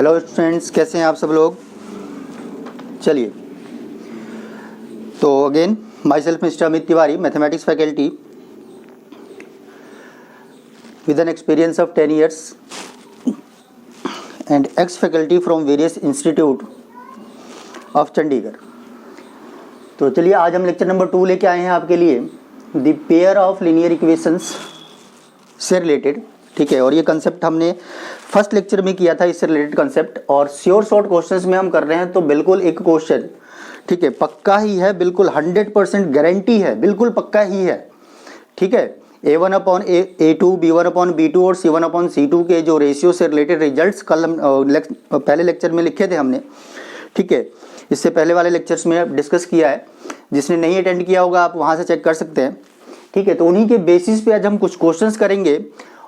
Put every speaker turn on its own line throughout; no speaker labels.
Hello students, कैसे हैं आप सब लोग। चलिए, तो again my self mister Amit Tiwari, mathematics faculty with an experience of 10 years and x faculty from various institute of Chandigarh. तो चलिए, आज हम लेक्चर नंबर 2 लेके आए हैं आपके लिए, the pair of linear equations से रिलेटेड। ठीक है, और ये कंसेप्ट हमने फर्स्ट लेक्चर में किया था, इससे रिलेटेड कंसेप्ट। और श्योर शॉर्ट क्वेश्चंस में हम कर रहे हैं, तो बिल्कुल एक क्वेश्चन, ठीक है, पक्का ही है, बिल्कुल 100% गारंटी है, बिल्कुल पक्का ही है। ठीक है, A1/A2, B1/B2 और C1/C2 के जो रेशियो से रिलेटेड रिजल्ट्स कल हम पहले लेक्चर में लिखे थे हमने। ठीक है, इससे पहले वाले लेक्चर्स में डिस्कस किया है, जिसने नहीं अटेंड किया होगा आप वहाँ से चेक कर सकते हैं। ठीक है, तो उन्हीं के बेसिस पे आज हम कुछ क्वेश्चंस करेंगे,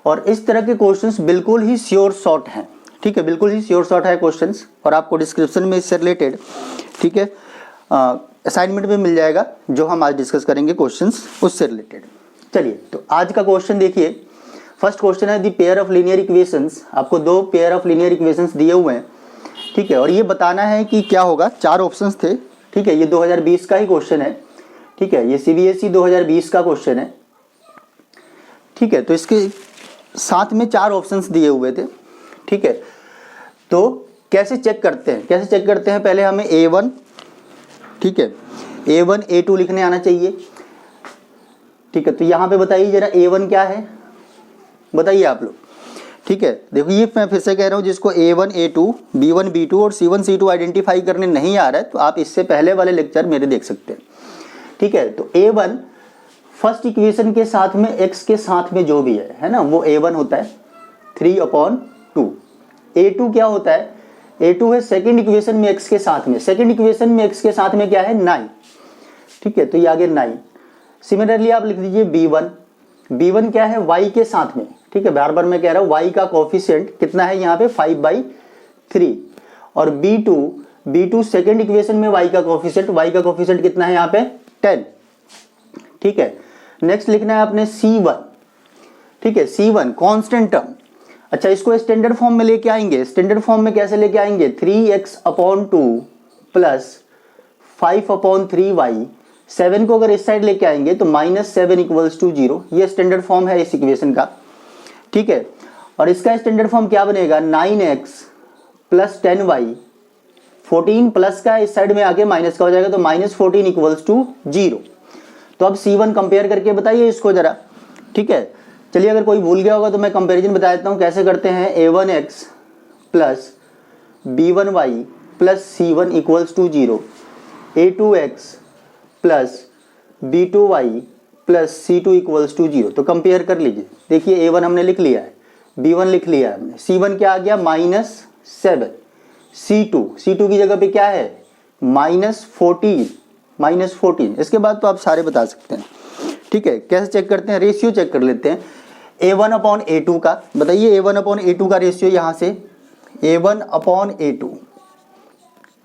और इस तरह के क्वेश्चंस बिल्कुल ही श्योर शॉर्ट हैं। ठीक है, बिल्कुल ही श्योर शॉर्ट है क्वेश्चंस, और आपको डिस्क्रिप्शन में इससे रिलेटेड, ठीक है, असाइनमेंट में मिल जाएगा जो हम आज डिस्कस करेंगे क्वेश्चंस उससे रिलेटेड। चलिए, तो आज का क्वेश्चन देखिए। फर्स्ट क्वेश्चन है the pair of linear equations. आपको दो पेयर ऑफ लीनियर इक्वेशंस दिए हुए हैं। ठीक है, और ये बताना है कि क्या होगा। 4 ऑप्शंस थे। ठीक है, ये 2020 का ही क्वेश्चन है। ठीक है, ये CBSE 2020 का क्वेश्चन है। ठीक है, तो इसके साथ में 4 ऑप्शंस दिए हुए थे। ठीक है, तो कैसे चेक करते हैं, पहले हमें A1, ठीक है, A1 A2 लिखने आना चाहिए। ठीक है, तो यहाँ पे बताइए जरा A1 क्या है, बताइए आप लोग। ठीक है, देखो ये मैं फिर से कह रहा हूँ, जिसको A1 A2 B1 B2 और C1 C2 आइडेंटिफाई करने नहीं आ रहा है, तो आप इससे पहले वाले लेक्चर मेरे देख सकते हैं। ठीक है, तो A1 फर्स्ट इक्वेशन के साथ में x के साथ में जो भी है ना, वो A1 होता है 3/2। A2 क्या होता है, A2 है सेकंड इक्वेशन में x के साथ में, सेकंड इक्वेशन में x के साथ में क्या है 9। ठीक है, तो ये आगे 9। सिमिलरली आप लिख दीजिए B1 क्या है y के साथ में। ठीक है, बार बार मैं कह रहा हूँ y का कोफिशिएंट कितना है यहाँ पे 5/3। और B2 सेकंड इक्वेशन में y का कोफिशिएंट कितना है यहाँ पे 10। ठीक है, नेक्स्ट लिखना है आपने C1। ठीक है, C1 कांस्टेंट टर्म। अच्छा, इसको स्टैंडर्ड फॉर्म में लेके आएंगे। स्टैंडर्ड फॉर्म में कैसे लेके आएंगे, 3x/2 प्लस 5/3y। 7 को अगर इस साइड लेके आएंगे तो -7 = 0। ये स्टैंडर्ड फॉर्म है इस इक्वेशन का। ठीक है, और इसका स्टैंडर्ड फॉर्म क्या बनेगा, 9x प्लस 10y। 14 प्लस का इस साइड में आके माइनस का हो जाएगा, तो -14 = 0। तो अब C1 कंपेयर करके बताइए इसको जरा। ठीक है, चलिए, अगर कोई भूल गया होगा तो मैं कंपैरिजन बता देता हूँ कैसे करते हैं। A1x plus B1y plus C1 = 0। A2x plus B2y plus C2 = 0। तो कंपेयर कर लीजिए। देखिए, A1 हमने लिख लिया है, B1 लिख लिया है हमने, C1 क्या आ गया -7। C2 की जगह पे क्या है -14। इसके बाद तो आप सारे बता सकते हैं। ठीक है, कैसे चेक करते हैं, रेशियो चेक कर लेते हैं A1/A2 का। बताइए A1/A2 का रेशियो, यहाँ से A1/A2,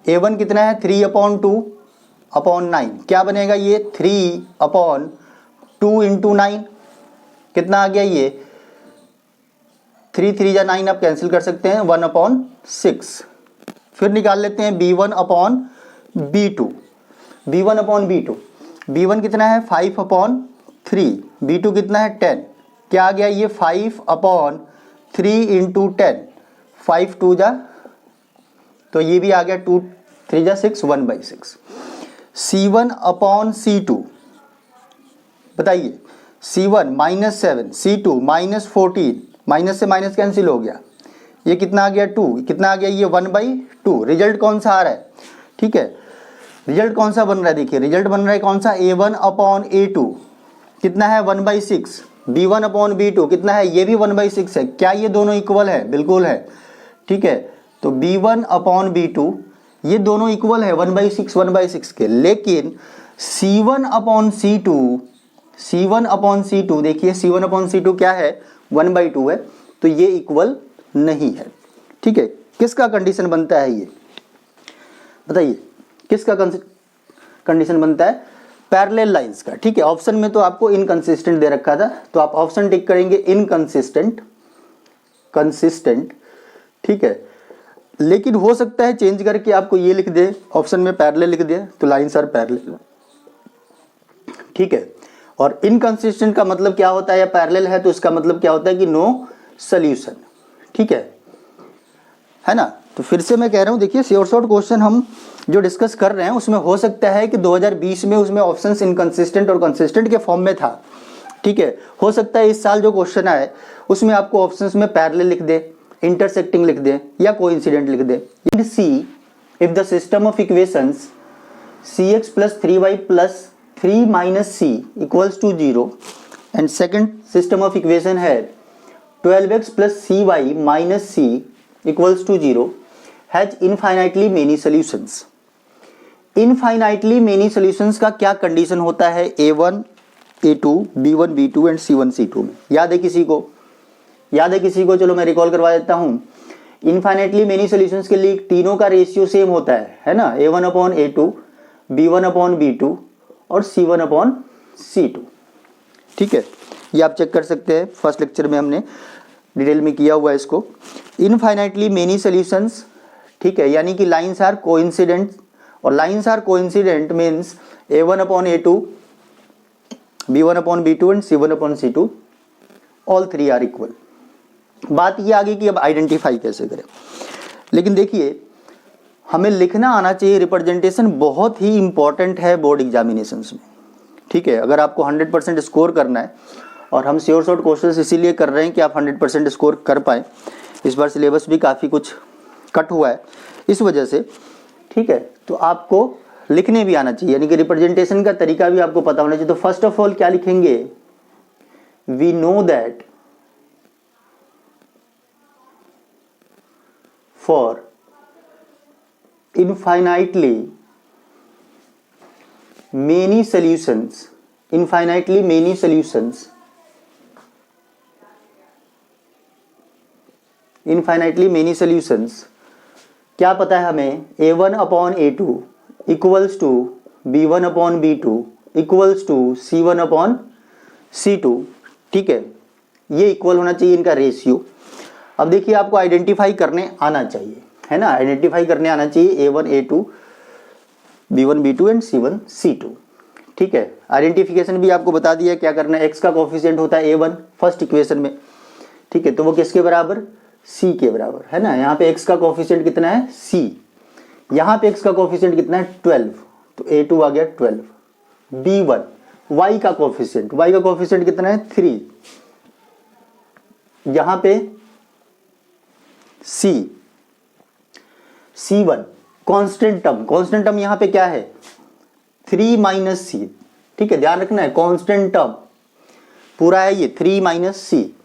A1 कितना है 3/2/9। क्या बनेगा ये 3/2 × 9, कितना आ गया ये 3 3 जा 9, आप कैंसिल कर सकते हैं, 1/6। फिर निकाल लेते हैं B1/B2। B1 कितना है 5/3, B2 कितना है 10। क्या आ गया ये 5/3 × 10, 5 2 जा, तो ये भी आ गया 2 3 जा 6, 1/6। C1/C2 बताइए, C1 -7, C2 -14, माइनस से माइनस कैंसिल हो गया, ये कितना आ गया 2, कितना आ गया ये 1/2। रिजल्ट कौन सा आ रहा है, ठीक है, रिजल्ट कौन सा बन रहा है, देखिए रिजल्ट बन रहा है कौन सा, A1/A2 कितना है 1/6। B1/B2 कितना है, ये भी 1/6 है। क्या ये दोनों इक्वल है, बिल्कुल है। ठीक है, तो B1/B2 ये दोनों इक्वल है 1/6 के। लेकिन C1/C2 देखिए, C1/C2 क्या है 1/2 है, तो ये इक्वल नहीं है। ठीक है, किसका कंडीशन बनता है ये बताइए, किसका कंडीशन बनता है, पैरेलल लाइंस का। ठीक है, ऑप्शन में तो आपको इनकंसिस्टेंट दे रखा था, तो आप ऑप्शन टिक करेंगे इनकंसिस्टेंट। ठीक है, लेकिन हो सकता है चेंज करके आपको ये लिख दे, ऑप्शन में पैरेलल लिख दे, तो लाइन्स आर पैरेलल, ठीक है। और इनकंसिस्टेंट का मतलब क्या होता है, या पैरेलल है तो इसका मतलब क्या होता है कि नो सॉल्यूशन, ठीक है ना। तो फिर से मैं कह रहा हूँ, देखिए शॉर्ट क्वेश्चन हम जो डिस्कस कर रहे हैं उसमें हो सकता है कि 2020 में उसमें ऑप्शंस इनकंसिस्टेंट और कंसिस्टेंट के फॉर्म में था, ठीक है। हो सकता है इस साल जो क्वेश्चन आए उसमें आपको ऑप्शंस में पैरेलल लिख दे, इंटरसेक्टिंग लिख दे, या कोइंसिडेंट लिख दे। C if the system of equations cx plus 3y plus 3 minus c equals to 0 and second system of equation है 12x plus cy minus c equals to 0 has infinitely many solutions। infinitely many solutions का क्या condition होता है a1 a2 b1 b2 and c1 c2 में? याद है किसी को? याद है किसी को? चलो मैं रिकॉल करवा देता हूँ। इनफाइनाइटली मेनी सॉल्यूशंस के लिए तीनों का रेशियो सेम होता है ना, a1 upon a2 b1 upon b2 और c1 अपॉन c2, ठीक है। ये आप चेक कर सकते हैं, फर्स्ट लेक्चर में हमने डिटेल में किया हुआ है इसको। इनफाइनाइटली मेनी सॉल्यूशंस, ठीक है, यानी कि लाइंस आर कोइंसिडेंट, और lines are coincident means a1 upon a2 b1 upon b2 and c1 upon c2 all three are equal. बात ये आ गई कि अब आइडेंटिफाई कैसे करें। लेकिन देखिए हमें लिखना आना चाहिए, रिप्रेजेंटेशन बहुत ही इंपॉर्टेंट है बोर्ड एग्जामिनेशंस में, ठीक है। अगर आपको 100% स्कोर करना है, और हम शॉर्ट क्वेश्चंस इसीलिए कर रहे हैं कि आप 100% स्कोर कर पाएँ। इस बार सिलेबस भी काफ़ी कुछ कट हुआ है इस वजह से, ठीक है। तो आपको लिखने भी आना चाहिए, यानी कि रिप्रेजेंटेशन का तरीका भी आपको पता होना चाहिए। तो फर्स्ट ऑफ ऑल क्या लिखेंगे, we know that for infinitely many solutions, infinitely many solutions, infinitely many solutions, क्या पता है हमें a1 upon a2 equals to b1 upon b2 equals to c1 upon c2, ठीक है। ये इक्वल होना चाहिए इनका रेशियो। अब देखिए आपको आइडेंटिफाई करने आना चाहिए, है ना, आइडेंटिफाई करने आना चाहिए a1 a2 b1 b2 and c1 c2, ठीक है। आइडेंटिफिकेशन भी आपको बता दिया क्या करना है। x का कोफिशिएंट होता है a1 फर्स्ट इक्वेशन में, ठीक है, तो वो किसके बराबर, c के बराबर, है ना। यहाँ पे x का कोफिशिएंट कितना है, c, यहाँ पे x का कोफिशिएंट कितना है 12, तो a2 आ गया 12। b1 y का कोफिशिएंट कितना है 3, यहाँ पे c, c1 कांस्टेंट टर्म यहां पे क्या है 3 माइनस सी, ठीक है, ध्यान रखना है कांस्टेंट टर्म पूरा है ये 3 माइनस सी,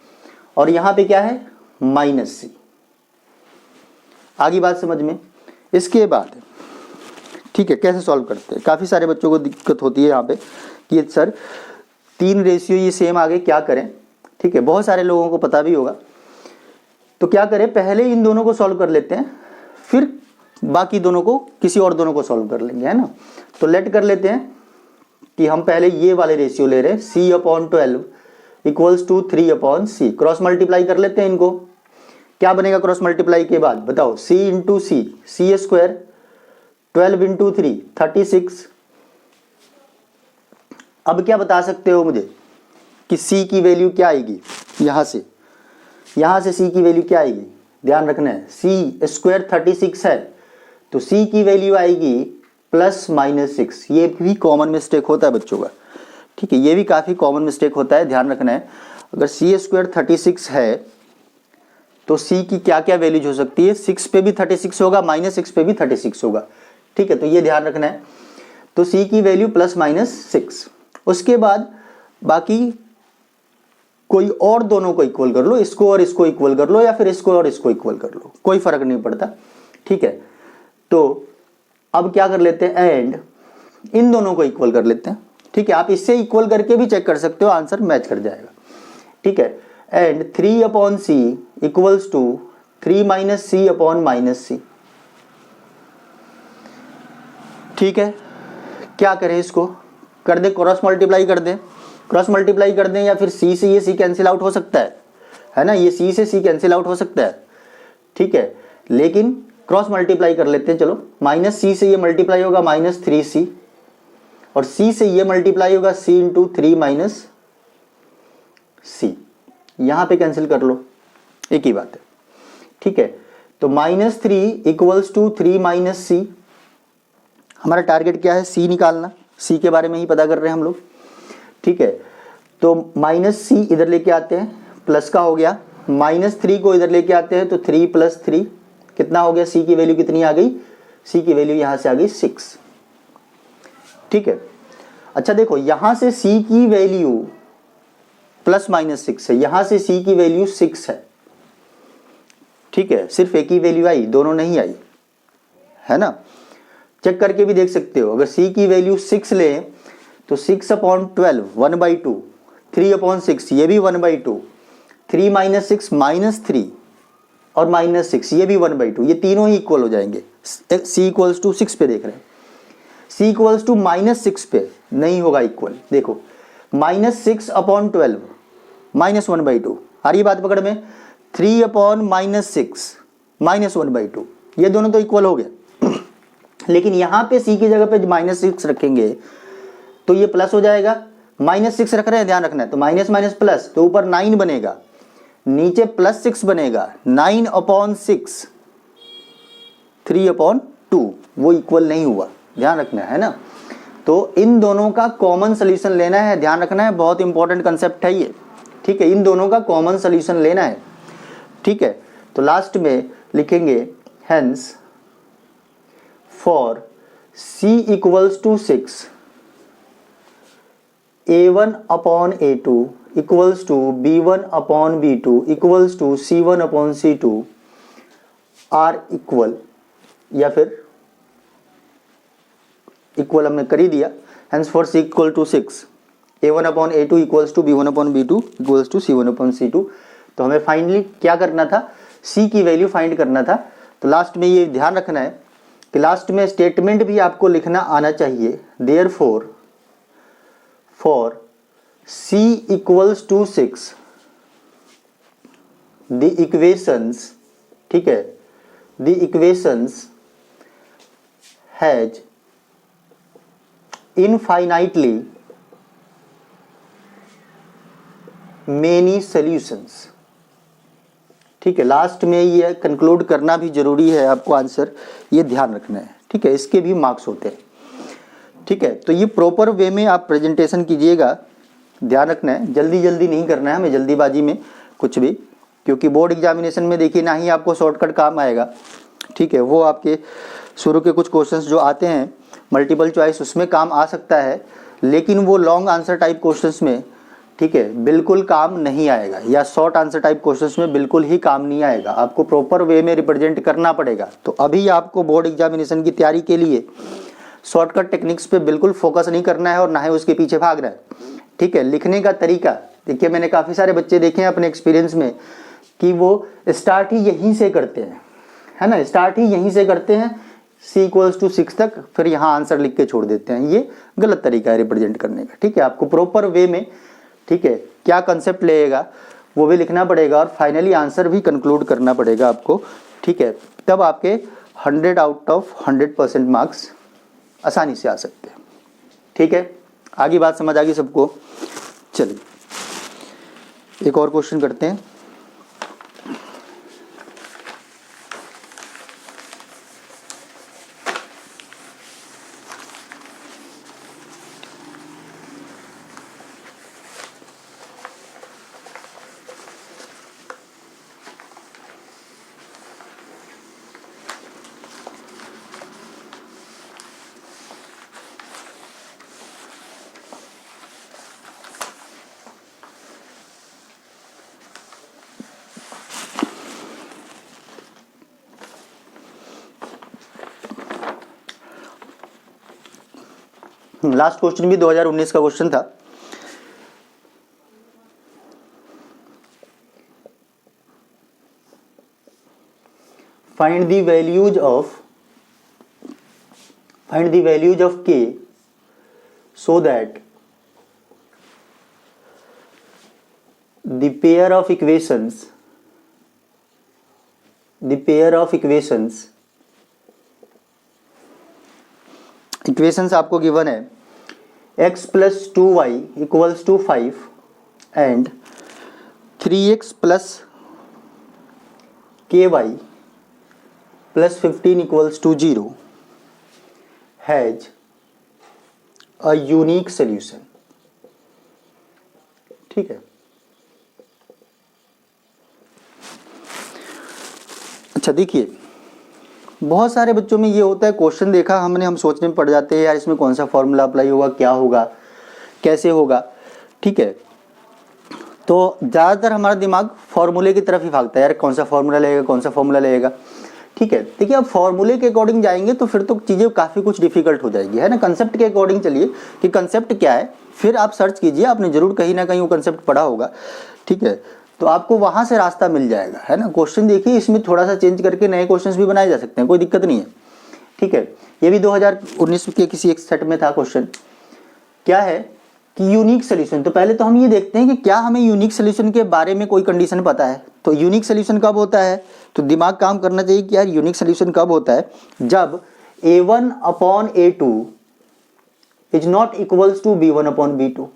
और यहां पे क्या है माइनस सी। आगे बात समझ में। इसके बाद ठीक है कैसे सॉल्व करते हैं, काफी सारे बच्चों को दिक्कत होती है यहाँ पे कि सर 3 रेशियो ये सेम आ गए क्या करें, ठीक है, बहुत सारे लोगों को पता भी होगा। तो क्या करें, पहले इन दोनों को सॉल्व कर लेते हैं, फिर बाकी दोनों को किसी और दोनों को सॉल्व कर लेंगे, है ना। तो लेट कर लेते हैं कि हम पहले ये वाले रेशियो ले रहे हैं c upon 12 equals to 3 upon C. Cross multiply कर लेते हैं इनको, क्या बनेगा क्रॉस मल्टीप्लाई के बाद बताओ, c इंटू सी स्क्वायर 12 इंटू 3 36। अब क्या बता सकते हो मुझे कि c की वैल्यू क्या आएगी, यहाँ से c की वैल्यू क्या आएगी, ध्यान रखना है c स्क्वायर 36 है तो c की वैल्यू आएगी प्लस माइनस 6। ये भी कॉमन मिस्टेक होता है बच्चों का, ठीक है, ये भी काफ़ी कॉमन मिस्टेक होता है, ध्यान रखना है। अगर c स्क्वायर 36 है तो c की क्या क्या वैल्यूज हो सकती है, 6 पे भी 36 होगा, माइनस 6 पे भी 36 होगा, ठीक है, तो ये ध्यान रखना है। तो c की वैल्यू प्लस माइनस 6, उसके बाद बाकी कोई और दोनों को इक्वल कर लो, इसको और इसको इक्वल कर लो, या फिर इसको और इसको इक्वल कर लो, कोई फर्क नहीं पड़ता, ठीक है। तो अब क्या कर लेते हैं, एंड इन दोनों को इक्वल कर लेते हैं, ठीक है। आप इससे इक्वल करके भी चेक कर सकते हो, आंसर मैच कर जाएगा, ठीक है। And 3 upon C equals to 3 minus C upon minus C, ठीक है। क्या करें, इसको कर दे, क्रॉस मल्टीप्लाई कर दें, या फिर c से ये c कैंसिल आउट हो सकता है ना, ये c से c कैंसिल आउट हो सकता है, ठीक है। लेकिन क्रॉस मल्टीप्लाई कर लेते हैं। चलो माइनस सी से ये मल्टीप्लाई होगा माइनस 3c, और c से ये मल्टीप्लाई होगा c इंटू 3 माइनस सी। यहां पे कैंसिल कर लो, एक ही बात है, ठीक है। तो -3 इक्वल्स टू 3 माइनस सी। हमारा टारगेट क्या है, सी निकालना, सी के बारे में ही पता कर रहे हैं हम लोग, ठीक है। तो -c इधर लेके आते हैं, प्लस का हो गया, -3 को इधर लेके आते हैं तो 3 + 3 कितना हो गया, c की वैल्यू कितनी आ गई, c की वैल्यू यहां से आ गई 6, ठीक है। अच्छा देखो यहां से c की वैल्यू ±6 है, यहां से c की वैल्यू 6 है, ठीक है। सिर्फ एक ही वैल्यू आई, दोनों नहीं आई, है ना। चेक करके भी देख सकते हो, अगर c की वैल्यू 6 ले तो 6/12 1/2, 3/6 ये भी 1/2, 3 - 6 -3 और -6 ये भी 1/2, ये तीनों ही इक्वल हो जाएंगे। c = 6 पे देख रहे हैं, c = -6 पे नहीं होगा इक्वल। देखो -6/12 -1/2, आ रही बात पकड़ में, 3/6 -1/2, ये दोनों तो इक्वल हो गए। लेकिन यहां पे c की जगह पे -6 रखेंगे तो ये प्लस हो जाएगा, -6 रख रहे हैं, ध्यान रखना है। तो माइनस माइनस प्लस, तो ऊपर 9 बनेगा, नीचे +6 बनेगा, 9/6 3/2, वो इक्वल नहीं हुआ, ध्यान रखना है ना। तो इन दोनों का कॉमन सोल्यूशन लेना है, ध्यान रखना है, बहुत इंपॉर्टेंट कंसेप्ट है ये, ठीक है। इन दोनों का कॉमन सोल्यूशन लेना है, ठीक है। तो लास्ट में लिखेंगे hence for c = 6 a1/a2 = b1/b2 = c1/c2 are equal, या फिर इक्वल हमने कर ही दिया। Hence for c = 6 a1/a2 = b1/b2 = c1/c2। तो हमें फाइनली क्या करना था, c की वैल्यू फाइंड करना था। तो लास्ट में ये ध्यान रखना है कि लास्ट में स्टेटमेंट भी आपको लिखना आना चाहिए। Therefore for c = 6 the equations, ठीक है, the equations has infinitely many solutions, ठीक है। लास्ट में ये कंक्लूड करना भी जरूरी है आपको, आंसर ये ध्यान रखना है, ठीक है। इसके भी मार्क्स होते हैं, ठीक है। तो ये प्रॉपर वे में आप प्रेजेंटेशन कीजिएगा, ध्यान रखना है, जल्दी जल्दी नहीं करना है हमें, जल्दीबाजी में कुछ भी, क्योंकि बोर्ड एग्जामिनेशन में देखिए ना ही आपको शॉर्टकट काम आएगा, ठीक है। वो आपके शुरू के कुछ क्वेश्चंस जो आते हैं मल्टीपल चॉइस, उसमें काम आ सकता है, लेकिन वो लॉन्ग आंसर टाइप क्वेश्चंस में, ठीक है, बिल्कुल काम नहीं आएगा, या शॉर्ट आंसर टाइप क्वेश्चंस में बिल्कुल ही काम नहीं आएगा। आपको प्रॉपर वे में रिप्रेजेंट करना पड़ेगा। तो अभी आपको बोर्ड एग्जामिनेशन की तैयारी के लिए शॉर्टकट टेक्निक्स पे बिल्कुल फोकस नहीं करना है और ना ही उसके पीछे भागना है, ठीक है। लिखने का तरीका देखिए, मैंने काफ़ी सारे बच्चे देखे हैं अपने एक्सपीरियंस में कि वो स्टार्ट ही यहीं से करते हैं, है ना, स्टार्ट ही यहीं से करते हैं c = 6 तक, फिर यहाँ आंसर लिख के छोड़ देते हैं। ये गलत तरीका है रिप्रेजेंट करने का, ठीक है। आपको प्रॉपर वे में, ठीक है, क्या कंसेप्ट लगेगा वो भी लिखना पड़ेगा और फाइनली आंसर भी कंक्लूड करना पड़ेगा आपको, ठीक है। तब आपके 100/100% मार्क्स आसानी से आ सकते हैं, ठीक है। आगे बात समझ आ गई सबको। चलिए एक और क्वेश्चन करते हैं। लास्ट क्वेश्चन भी 2019 का क्वेश्चन था। Find the values of k so that the pair of equations equations आपको गिवन है x plus 2y equals to 5 and 3x plus ky plus 15 equals to 0 has a unique solution. ठीक है, अच्छा देखिए, बहुत सारे बच्चों में ये होता है, क्वेश्चन देखा हमने, हम सोचने में पड़ जाते हैं यार इसमें कौन सा फॉर्मूला अप्लाई होगा, क्या होगा, कैसे होगा। ठीक है, तो ज़्यादातर हमारा दिमाग फॉर्मूले की तरफ ही भागता है, यार कौन सा फॉर्मूला लगेगा, कौन सा फॉर्मूला लगेगा। ठीक है, देखिए अब फॉर्मूले के अकॉर्डिंग जाएंगे तो फिर तो चीज़ें काफ़ी कुछ डिफिकल्ट हो जाएगी, है ना। कंसेप्ट के अकॉर्डिंग चलिए कि कंसेप्ट क्या है, फिर आप सर्च कीजिए, आपने जरूर कहीं ना कहीं वो कंसेप्ट पढ़ा होगा। ठीक है, तो आपको वहाँ से रास्ता मिल जाएगा, है ना। क्वेश्चन देखिए, इसमें थोड़ा सा चेंज करके नए क्वेश्चंस भी बनाए जा सकते हैं, कोई दिक्कत नहीं है। ठीक है, ये भी 2019 के किसी एक सेट में था क्वेश्चन। क्या है कि यूनिक सोल्यूशन, तो पहले तो हम ये देखते हैं कि क्या हमें यूनिक सोल्यूशन के बारे में कोई कंडीशन पता है। तो यूनिक सोल्यूशन कब होता है, तो दिमाग काम करना चाहिए कि यार यूनिक सोल्यूशन कब होता है, जब a1 upon a2 is not equals to b1 upon b2।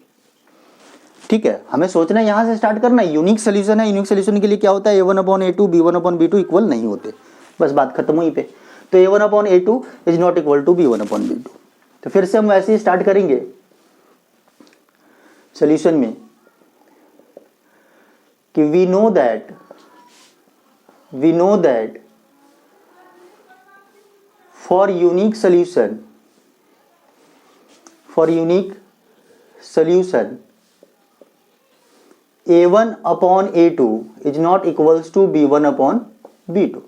ठीक है, हमें सोचना है, यहाँ से स्टार्ट करना है, यूनिक सोल्यूशन है, यूनिक सोल्यूशन के लिए क्या होता है, a1 upon a2 b1 upon b2 equal नहीं होते, बस बात खत्म हुई पे। तो a1 upon a2 is not equal to b1 upon b2। तो फिर से हम वैसे ही स्टार्ट करेंगे सोल्यूशन में कि we know that for unique solution a1 upon a2 is not equals to b1 upon b2।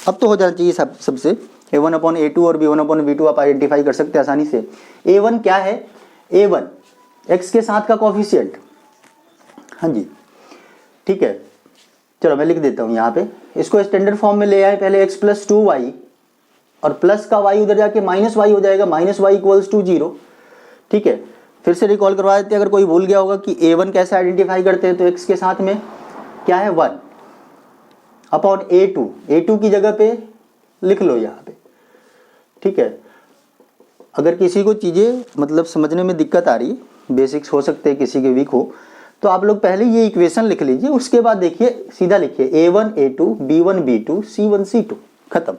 अब तो हो जाना चाहिए सबसे a1 अपॉन a2 और b1 अपॉन b2 आप आइडेंटिफाई कर सकते हैं आसानी से। a1 क्या है, a1 x के साथ का कोफिशिएंट। हाँ जी, ठीक है, चलो मैं लिख देता हूँ यहाँ पे, इसको स्टैंडर्ड फॉर्म में ले आए पहले, x प्लस 2y और प्लस का y उधर जाके माइनस y हो जाएगा, माइनस y इक्वल्स टू 0। ठीक है, फिर से रिकॉल करवा देते हैं, अगर कोई भूल गया होगा कि a1 कैसे आइडेंटिफाई करते हैं, तो x के साथ में क्या है 1 अपॉन a2 की जगह पे लिख लो यहाँ पे। ठीक है, अगर किसी को चीज़ें मतलब समझने में दिक्कत आ रही, बेसिक्स हो सकते हैं किसी के वीक हो, तो आप लोग पहले ये इक्वेशन लिख लीजिए, उसके बाद देखिए सीधा लिखिए a1 a2 b1 b2 c1 c2, खत्म।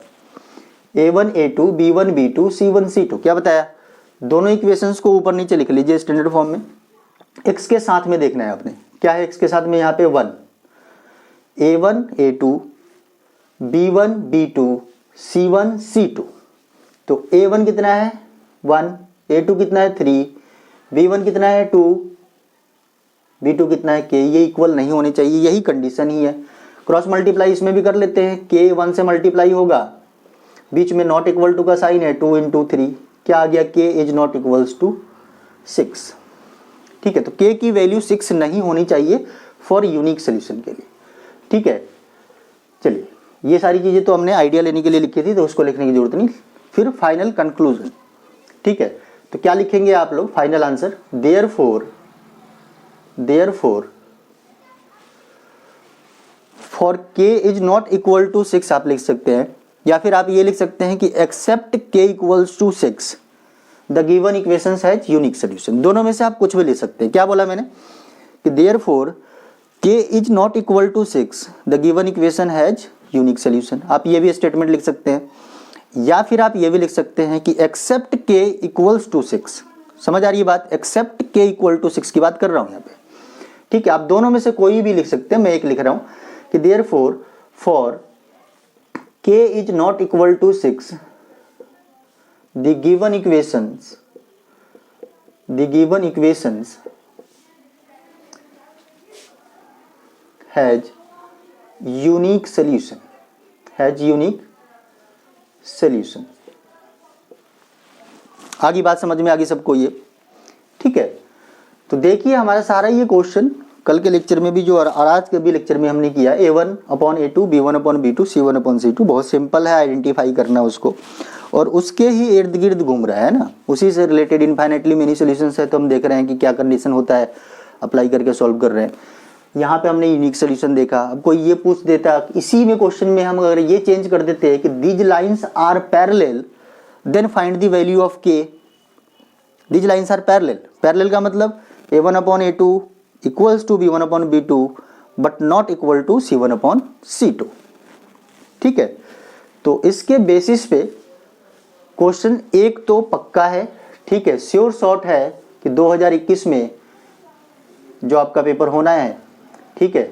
a1 a2 b1 b2 c1 c2 क्या बताया, दोनों इक्वेशंस को ऊपर नीचे लिख लीजिए स्टैंडर्ड फॉर्म में। x के साथ में देखना है आपने, क्या है x के साथ में, यहाँ पे 1 a1 a2 b1 b2 c1 c2। तो a1 कितना है 1, a2 कितना है 3, b1 कितना है 2, b2 कितना है k। ये इक्वल नहीं होने चाहिए, यही कंडीशन ही है। क्रॉस मल्टीप्लाई इसमें भी कर लेते हैं, k 1 से मल्टीप्लाई होगा, बीच में नॉट इक्वल टू का साइन है, 2 इंटू 3 क्या आ गया, k is not equals to 6। ठीक है, तो k की वैल्यू 6 नहीं होनी चाहिए फॉर यूनिक सोल्यूशन के लिए। ठीक है, चलिए ये सारी चीज़ें तो हमने आइडिया लेने के लिए लिखी थी, तो उसको लिखने की जरूरत नहीं। फिर फाइनल कंक्लूजन। ठीक है, तो क्या लिखेंगे आप लोग final answer, therefore for k is not equal to 6 आप लिख सकते हैं, या फिर आप ये लिख सकते हैं कि except k equals to 6 the given equation has unique solution. दोनों में से आप कुछ भी लिख सकते हैं। क्या बोला मैंने कि therefore k is not equal to 6 the given equation has unique solution. आप ये भी स्टेटमेंट लिख सकते हैं, या फिर आप ये भी लिख सकते हैं कि एक्सेप्ट k इक्वल्स टू 6। समझ आ रही है बात, एक्सेप्ट k इक्वल टू 6 की बात कर रहा हूं यहाँ पे। ठीक है, आप दोनों में से कोई भी लिख सकते हैं, मैं एक लिख रहा हूं कि therefore for k is not equal to 6 the given equations has unique solution. आगे बात समझ में आ गई सबको ये। ठीक है, तो देखिए हमारा सारा ये क्वेश्चन कल के लेक्चर में भी जो और आज के भी लेक्चर में हमने किया, a1 upon a2 b1 upon b2 c1 upon c2, बहुत सिंपल है आइडेंटिफाई करना उसको, और उसके ही इर्द गिर्द घूम रहा है ना, उसी से रिलेटेड इनफाइनेटली मेनी सॉल्यूशंस है। तो हम देख रहे हैं कि क्या कंडीशन होता है, अप्लाई करके सॉल्व कर रहे हैं। यहाँ पे हमने यूनिक सोल्यूशन देखा। अब कोई ये पूछ देता, इसी में क्वेश्चन में हम अगर ये चेंज कर देते हैं कि these lines are parallel then find the value of k। These lines are parallel. Parallel का मतलब a1 upon a2 equals to b1 upon b2 but not equal to c1 upon c2। ठीक है, तो इसके बेसिस पे question एक तो पक्का है, ठीक है, श्योर शॉट है कि 2021 में जो आपका पेपर होना है, ठीक है,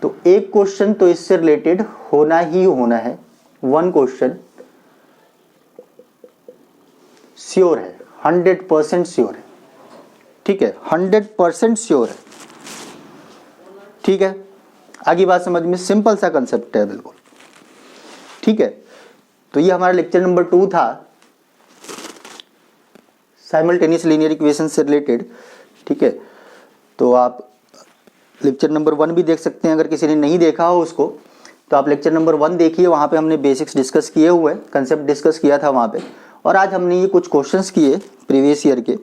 तो एक क्वेश्चन तो इससे रिलेटेड होना ही होना है। वन क्वेश्चन श्योर है, 100% श्योर है। ठीक है, 100% श्योर है। ठीक है, आगे बात समझ में, सिंपल सा कंसेप्ट है बिल्कुल। ठीक है, तो ये हमारा लेक्चर नंबर 2 था साइमल्टेनियस लीनियर इक्वेशन से रिलेटेड। ठीक है, तो आप लेक्चर नंबर 1 भी देख सकते हैं, अगर किसी ने नहीं देखा हो उसको, तो आप लेक्चर नंबर 1 देखिए, वहाँ पे हमने बेसिक्स डिस्कस किए हुए हैं, कंसेप्ट डिस्कस किया था वहाँ पे, और आज हमने ये कुछ क्वेश्चंस किए प्रीवियस ईयर के।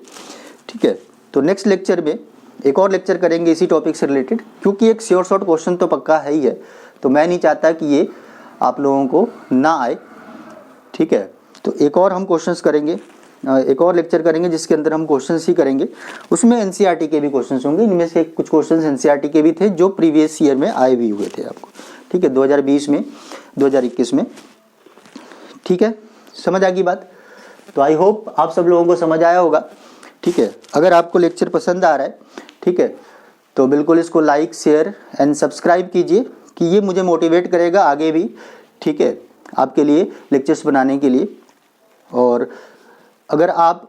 ठीक है, तो नेक्स्ट लेक्चर में एक और लेक्चर करेंगे इसी टॉपिक से रिलेटेड, क्योंकि एक श्योर शॉर्ट क्वेश्चन तो पक्का है ही है, तो मैं नहीं चाहता कि ये आप लोगों को ना आए। ठीक है, तो एक और हम क्वेश्चंस करेंगे, एक और लेक्चर करेंगे जिसके अंदर हम क्वेश्चंस ही करेंगे, उसमें एनसीईआरटी के भी क्वेश्चंस होंगे। इनमें से कुछ क्वेश्चंस एनसीईआरटी के भी थे जो प्रीवियस ईयर में आए भी हुए थे आपको। ठीक है, 2020 में, 2021 में। ठीक है, समझ आ गई बात? तो आई होप आप सब लोगों को समझ आया होगा। ठीक है, अगर आपको लेक्चर पसंद आ रहा है, ठीक है, तो बिल्कुल इसको लाइक, शेयर एंड सब्सक्राइब कीजिए, कि ये मुझे मोटिवेट करेगा आगे भी, ठीक है, आपके लिए लेक्चर्स बनाने के लिए। और अगर आप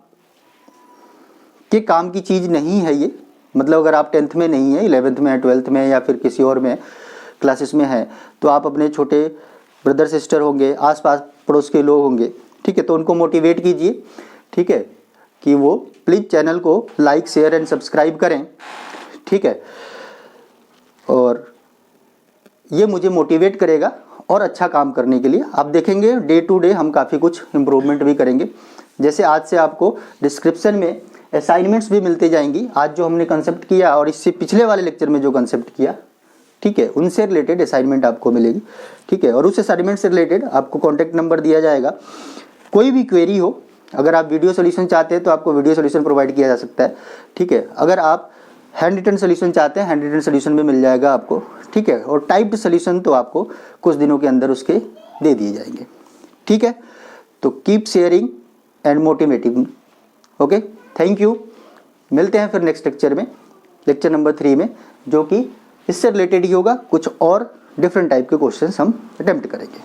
के काम की चीज़ नहीं है ये, मतलब अगर आप 10th में नहीं है, 11th में है, 12th में या फिर किसी और में क्लासेस में है, तो आप अपने छोटे ब्रदर सिस्टर होंगे, आसपास पड़ोस के लोग होंगे, ठीक है, तो उनको मोटिवेट कीजिए, ठीक है, कि वो प्लीज़ चैनल को लाइक, शेयर एंड सब्सक्राइब करें। ठीक है, और ये मुझे मोटिवेट करेगा और अच्छा काम करने के लिए। आप देखेंगे डे टू डे हम काफ़ी कुछ इम्प्रूवमेंट भी करेंगे। जैसे आज से आपको डिस्क्रिप्शन में असाइनमेंट्स भी मिलते जाएंगी। आज जो हमने कंसेप्ट किया और इससे पिछले वाले लेक्चर में जो कंसेप्ट किया, ठीक है, उनसे रिलेटेड असाइनमेंट आपको मिलेगी। ठीक है, और उस असाइनमेंट से रिलेटेड आपको कॉन्टैक्ट नंबर दिया जाएगा। कोई भी क्वेरी हो, अगर आप वीडियो सोल्यूशन चाहते हैं तो आपको वीडियो सोल्यूशन प्रोवाइड किया जा सकता है। ठीक है, अगर आप हैंड रिटन सोल्यूशन चाहते हैं, हैंड रिटन सोल्यूशन भी मिल जाएगा आपको। ठीक है, और टाइप्ड सोल्यूशन तो आपको कुछ दिनों के अंदर उसके दे दिए जाएंगे। ठीक है, तो keep sharing and motivating. Okay, thank you. मिलते हैं फिर नेक्स्ट लेक्चर में, लेक्चर नंबर 3 में, जो कि इससे रिलेटेड ही होगा। कुछ और डिफरेंट टाइप के क्वेश्चंस हम अटेम्प्ट करेंगे।